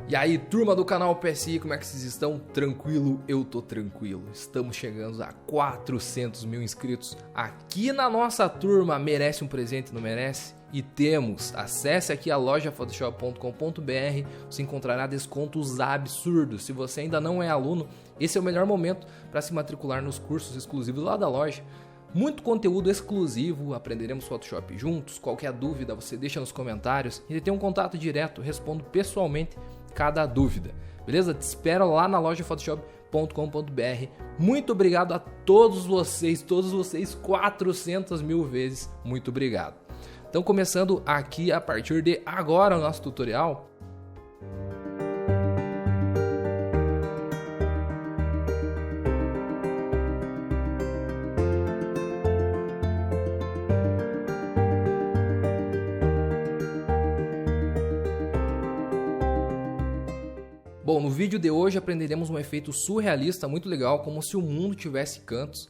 E aí, turma do canal PSI, como é que vocês estão? Tranquilo? Eu tô tranquilo. Estamos chegando a 400 mil inscritos aqui na nossa turma. Merece um presente, não merece? E temos, acesse aqui a loja photoshop.com.br, você encontrará descontos absurdos. Se você ainda não é aluno, esse é o melhor momento para se matricular nos cursos exclusivos lá da loja. Muito conteúdo exclusivo, aprenderemos Photoshop juntos. Qualquer dúvida você deixa nos comentários e tem um contato direto, respondo pessoalmente cada dúvida. Beleza? Te espero lá na loja photoshop.com.br. Muito obrigado a todos vocês, 400 mil vezes, muito obrigado. Então, começando aqui a partir de agora o nosso tutorial. Bom, no vídeo de hoje aprenderemos um efeito surrealista muito legal, como se o mundo tivesse cantos.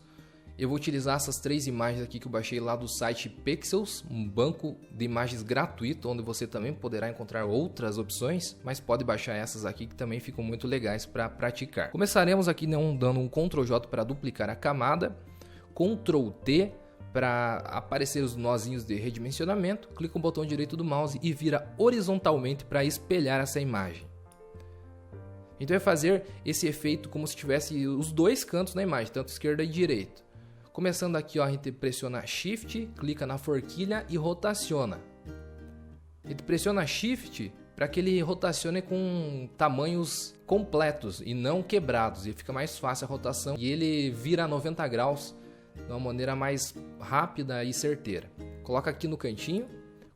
Eu vou utilizar essas três imagens aqui que eu baixei lá do site Pexels, um banco de imagens gratuito, onde você também poderá encontrar outras opções, mas pode baixar essas aqui que também ficam muito legais para praticar. Começaremos aqui dando um Ctrl J para duplicar a camada, Ctrl T para aparecer os nozinhos de redimensionamento, clica no botão direito do mouse e vira horizontalmente para espelhar essa imagem. Então vai fazer esse efeito como se tivesse os dois cantos na imagem, tanto esquerda e direita. Começando aqui, ó, a gente pressiona Shift, clica na forquilha e rotaciona. A gente pressiona Shift para que ele rotacione com tamanhos completos e não quebrados. E fica mais fácil a rotação e ele vira 90 graus de uma maneira mais rápida e certeira. Coloca aqui no cantinho,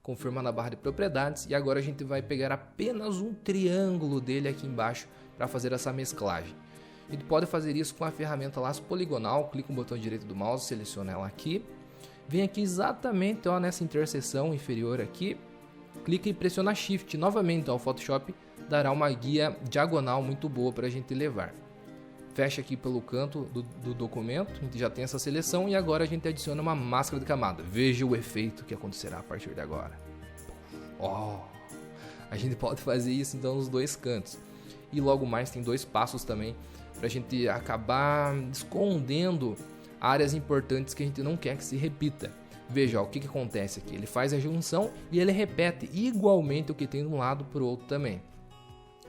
confirma na barra de propriedades e agora a gente vai pegar apenas um triângulo dele aqui embaixo para fazer essa mesclagem. A gente pode fazer isso com a ferramenta laço poligonal, clica no botão direito do mouse, seleciona ela aqui, vem aqui exatamente, ó, nessa interseção inferior aqui, clica e pressiona Shift novamente, ó, o Photoshop dará uma guia diagonal muito boa para a gente levar. Fecha aqui pelo canto do documento, a gente já tem essa seleção e agora a gente adiciona uma máscara de camada. Veja o efeito que acontecerá a partir de agora. Ó, a gente pode fazer isso então nos dois cantos. E logo mais tem dois passos também para a gente acabar escondendo áreas importantes que a gente não quer que se repita. Veja, ó, o que acontece aqui. Ele faz a junção e ele repete igualmente o que tem de um lado para o outro também.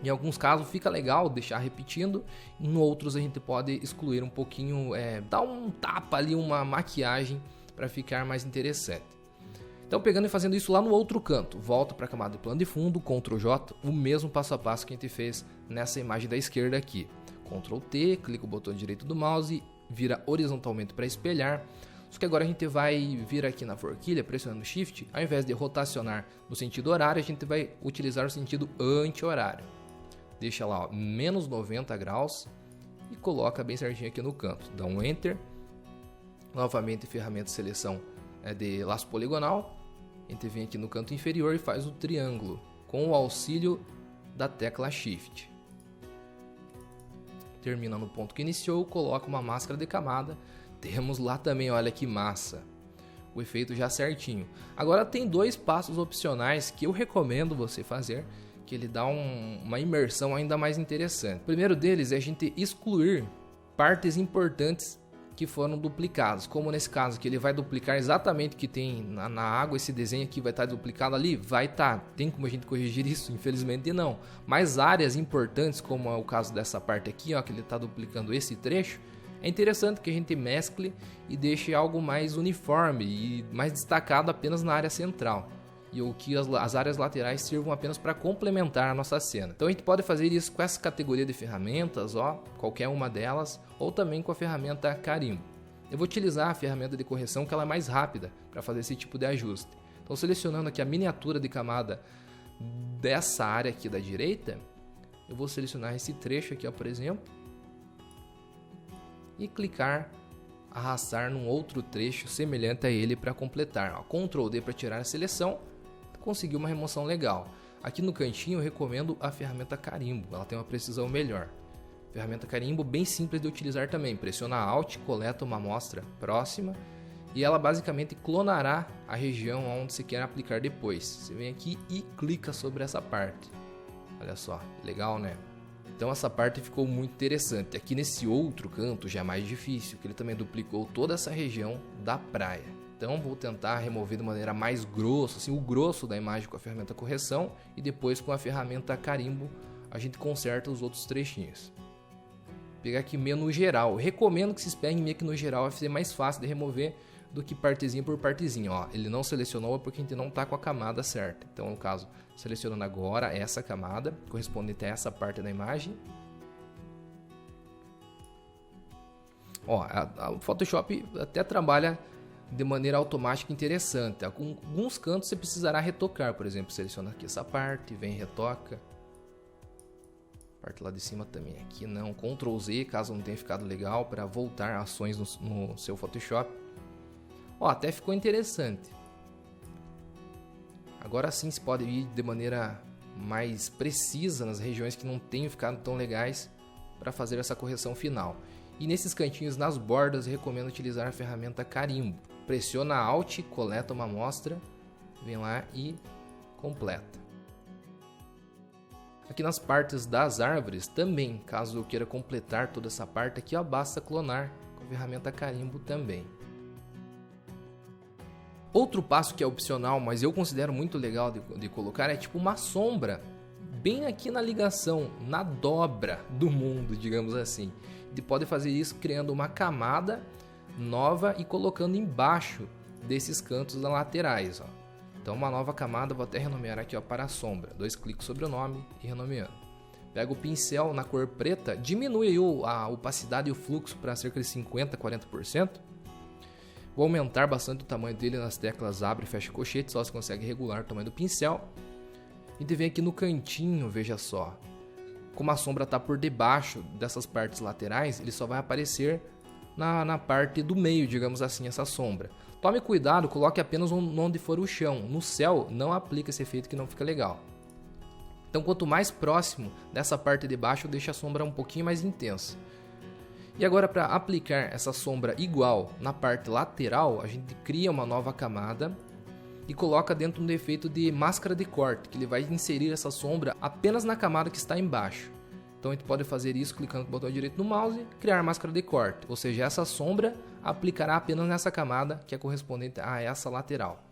Em alguns casos fica legal deixar repetindo, em outros a gente pode excluir um pouquinho, dar um tapa ali, uma maquiagem para ficar mais interessante. Então, pegando e fazendo isso lá no outro canto, volta para a camada de plano de fundo, Ctrl J, o mesmo passo a passo que a gente fez nessa imagem da esquerda aqui. Ctrl T, clica o botão direito do mouse, vira horizontalmente para espelhar. Só que agora a gente vai vir aqui na forquilha, pressionando Shift, ao invés de rotacionar no sentido horário, a gente vai utilizar o sentido anti-horário. Deixa lá, ó, menos 90 graus e coloca bem certinho aqui no canto. Dá um Enter. Novamente, ferramenta de seleção de laço poligonal. A gente vem aqui no canto inferior e faz o triângulo com o auxílio da tecla Shift. Termina no ponto que iniciou, coloca uma máscara de camada. Temos lá também, olha que massa, o efeito já certinho. Agora tem dois passos opcionais que eu recomendo você fazer, que ele dá uma imersão ainda mais interessante. O primeiro deles é a gente excluir partes importantes que foram duplicados, como nesse caso que ele vai duplicar exatamente o que tem na água. Esse desenho aqui vai estar duplicado ali, vai estar, tem como a gente corrigir isso? Infelizmente não, mas áreas importantes, como é o caso dessa parte aqui, ó, que ele está duplicando esse trecho, é interessante que a gente mescle e deixe algo mais uniforme e mais destacado apenas na área central, e o que as áreas laterais sirvam apenas para complementar a nossa cena. Então a gente pode fazer isso com essa categoria de ferramentas, ó, qualquer uma delas, ou também com a ferramenta Carimbo. Eu vou utilizar a ferramenta de correção, que ela é mais rápida para fazer esse tipo de ajuste. Então, selecionando aqui a miniatura de camada dessa área aqui da direita, eu vou selecionar esse trecho aqui, ó, por exemplo, e clicar, arrastar num outro trecho semelhante a ele para completar. Ó, Ctrl D para tirar a seleção. Conseguiu uma remoção legal. Aqui no cantinho eu recomendo a ferramenta Carimbo, ela tem uma precisão melhor. Ferramenta Carimbo bem simples de utilizar também. Pressiona Alt, coleta uma amostra próxima e ela basicamente clonará a região onde você quer aplicar depois. Você vem aqui e clica sobre essa parte. Olha só, legal, né? Então essa parte ficou muito interessante. Aqui nesse outro canto já é mais difícil, que ele também duplicou toda essa região da praia. Então vou tentar remover de maneira mais grossa, assim, o grosso da imagem com a ferramenta correção, e depois com a ferramenta carimbo a gente conserta os outros trechinhos. Vou pegar aqui menu geral. Eu recomendo que vocês peguem meio que no geral, vai ser mais fácil de remover do que partezinha por partezinha. Ó, ele não selecionou porque a gente não está com a camada certa. Então, no caso, selecionando agora essa camada, correspondente a essa parte da imagem. Ó, o Photoshop até trabalha de maneira automática interessante. Alguns cantos você precisará retocar. Por exemplo, seleciona aqui essa parte, vem e retoca. Parte lá de cima também. Aqui não. Ctrl Z, caso não tenha ficado legal, para voltar ações no seu Photoshop. Ó, até ficou interessante. Agora sim se pode ir de maneira mais precisa nas regiões que não tenham ficado tão legais para fazer essa correção final. E nesses cantinhos nas bordas, recomendo utilizar a ferramenta carimbo. Pressiona Alt, coleta uma amostra, vem lá e completa. Aqui nas partes das árvores também, caso eu queira completar toda essa parte aqui, ó, basta clonar com a ferramenta carimbo também. Outro passo que é opcional, mas eu considero muito legal de colocar, é tipo uma sombra bem aqui na ligação, na dobra do mundo, digamos assim. E pode fazer isso criando uma camada nova e colocando embaixo desses cantos laterais. Ó. Então uma nova camada, vou até renomear aqui, ó, para a sombra. 2 cliques sobre o nome e renomeando. Pega o pincel na cor preta, diminui aí a opacidade e o fluxo para cerca de 50%, 40%. Vou aumentar bastante o tamanho dele nas teclas abre e fecha colchete, só você consegue regular o tamanho do pincel. E vem aqui no cantinho, veja só. Como a sombra está por debaixo dessas partes laterais, ele só vai aparecer na parte do meio, digamos assim, essa sombra. Tome cuidado, coloque apenas onde for o chão. No céu, não aplica esse efeito que não fica legal. Então, quanto mais próximo dessa parte de baixo, deixa a sombra um pouquinho mais intensa. E agora, para aplicar essa sombra igual na parte lateral, a gente cria uma nova camada e coloca dentro um efeito de máscara de corte, que ele vai inserir essa sombra apenas na camada que está embaixo. Então a gente pode fazer isso clicando com o botão direito no mouse, criar máscara de corte, ou seja, essa sombra aplicará apenas nessa camada que é correspondente a essa lateral.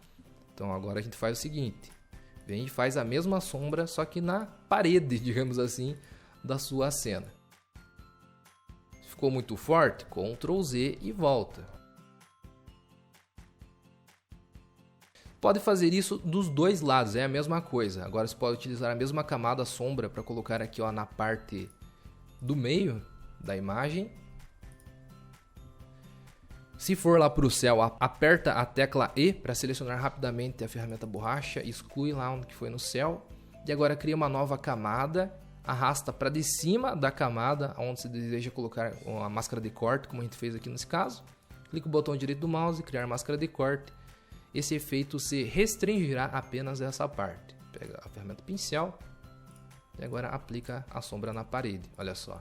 Então agora a gente faz o seguinte, vem e faz a mesma sombra, só que na parede, digamos assim, da sua cena. Ficou muito forte? Ctrl Z e volta. Pode fazer isso dos dois lados, é a mesma coisa. Agora você pode utilizar a mesma camada sombra para colocar aqui, ó, na parte do meio da imagem. Se for lá para o céu, aperta a tecla E para selecionar rapidamente a ferramenta borracha, exclui lá onde foi no céu. E agora cria uma nova camada, arrasta para de cima da camada onde você deseja colocar a máscara de corte, como a gente fez aqui nesse caso. Clica o botão direito do mouse, criar máscara de corte. Esse efeito se restringirá apenas a essa parte. Pega a ferramenta pincel e agora aplica a sombra na parede. Olha só.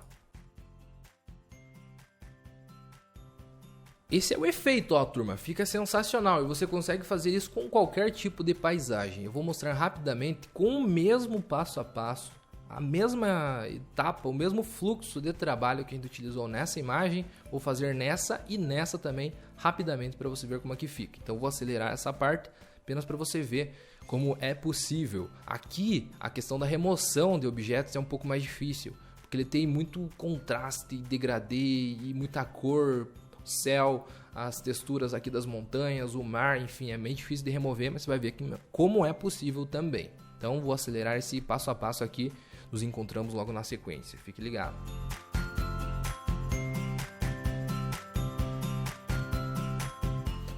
Esse é o efeito, ó, turma. Fica sensacional e você consegue fazer isso com qualquer tipo de paisagem. Eu vou mostrar rapidamente com o mesmo passo a passo, a mesma etapa, o mesmo fluxo de trabalho que a gente utilizou nessa imagem, vou fazer nessa e nessa também rapidamente para você ver como é que fica. Então vou acelerar essa parte apenas para você ver como é possível. Aqui a questão da remoção de objetos é um pouco mais difícil, porque ele tem muito contraste, degradê e muita cor, céu, as texturas aqui das montanhas, o mar, enfim, é meio difícil de remover, mas você vai ver como é possível também. Então vou acelerar esse passo a passo aqui. Nos encontramos logo na sequência. Fique ligado.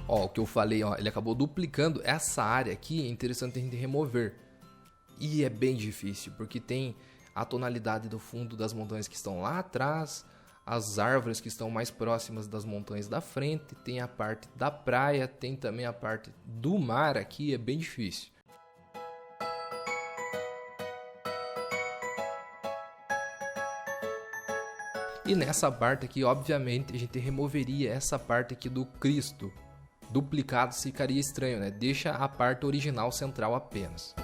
Ó, o que eu falei, ó, ele acabou duplicando essa área aqui. É interessante a gente remover. E é bem difícil, porque tem a tonalidade do fundo das montanhas que estão lá atrás, as árvores que estão mais próximas das montanhas da frente, tem a parte da praia, tem também a parte do mar aqui, é bem difícil. E nessa parte aqui, obviamente, a gente removeria essa parte aqui do Cristo. Duplicado ficaria estranho, né? Deixa a parte original central apenas.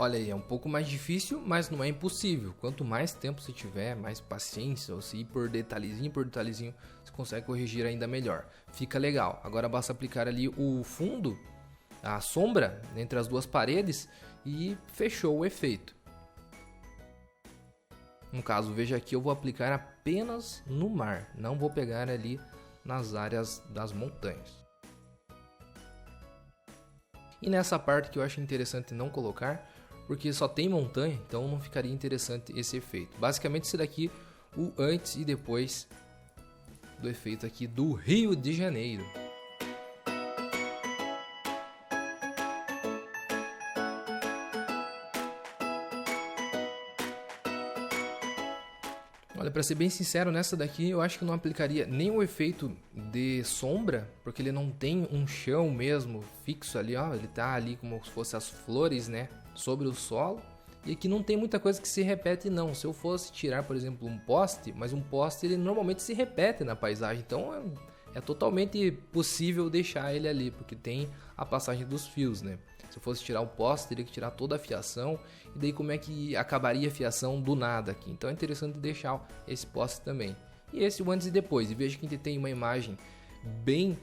Olha aí, é um pouco mais difícil, mas não é impossível. Quanto mais tempo você tiver, mais paciência, ou se ir por detalhezinho, você consegue corrigir ainda melhor. Fica legal. Agora basta aplicar ali o fundo, a sombra entre as duas paredes e fechou o efeito. No caso, veja aqui, eu vou aplicar apenas no mar, não vou pegar ali nas áreas das montanhas. E nessa parte que eu acho interessante não colocar, porque só tem montanha, então não ficaria interessante esse efeito. Basicamente esse daqui, o antes e depois do efeito aqui do Rio de Janeiro. Olha, para ser bem sincero, nessa daqui eu acho que não aplicaria nem o efeito de sombra, porque ele não tem um chão mesmo fixo ali, ó, ele tá ali como se fosse as flores, né, sobre o solo. E aqui não tem muita coisa que se repete não. Se eu fosse tirar, por exemplo, um poste, mas um poste ele normalmente se repete na paisagem, então é totalmente possível deixar ele ali, porque tem a passagem dos fios, né? Se eu fosse tirar o poste, teria que tirar toda a fiação, e daí como é que acabaria a fiação do nada aqui? Então é interessante deixar esse poste também. E esse o antes e depois, e veja que a gente tem uma imagem bem...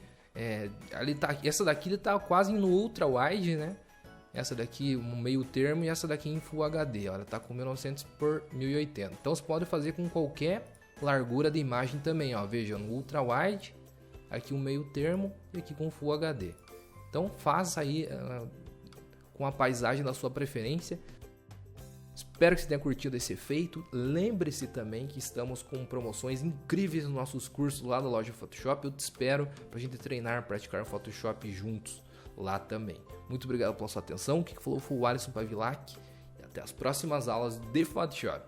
ali tá, essa daqui está quase no Ultra Wide, né? Essa daqui um meio termo e essa daqui em Full HD, ela está com 1900 por 1080. Então você pode fazer com qualquer largura de imagem também, ó. Veja, no Ultra Wide, aqui um meio termo e aqui com Full HD. Então faça aí com a paisagem da sua preferência. Espero que você tenha curtido esse efeito. Lembre-se também que estamos com promoções incríveis nos nossos cursos lá da loja Photoshop. Eu te espero para a gente treinar, praticar Photoshop juntos lá também. Muito obrigado pela sua atenção. Quem falou foi o Alisson Pavilac e até as próximas aulas de Photoshop.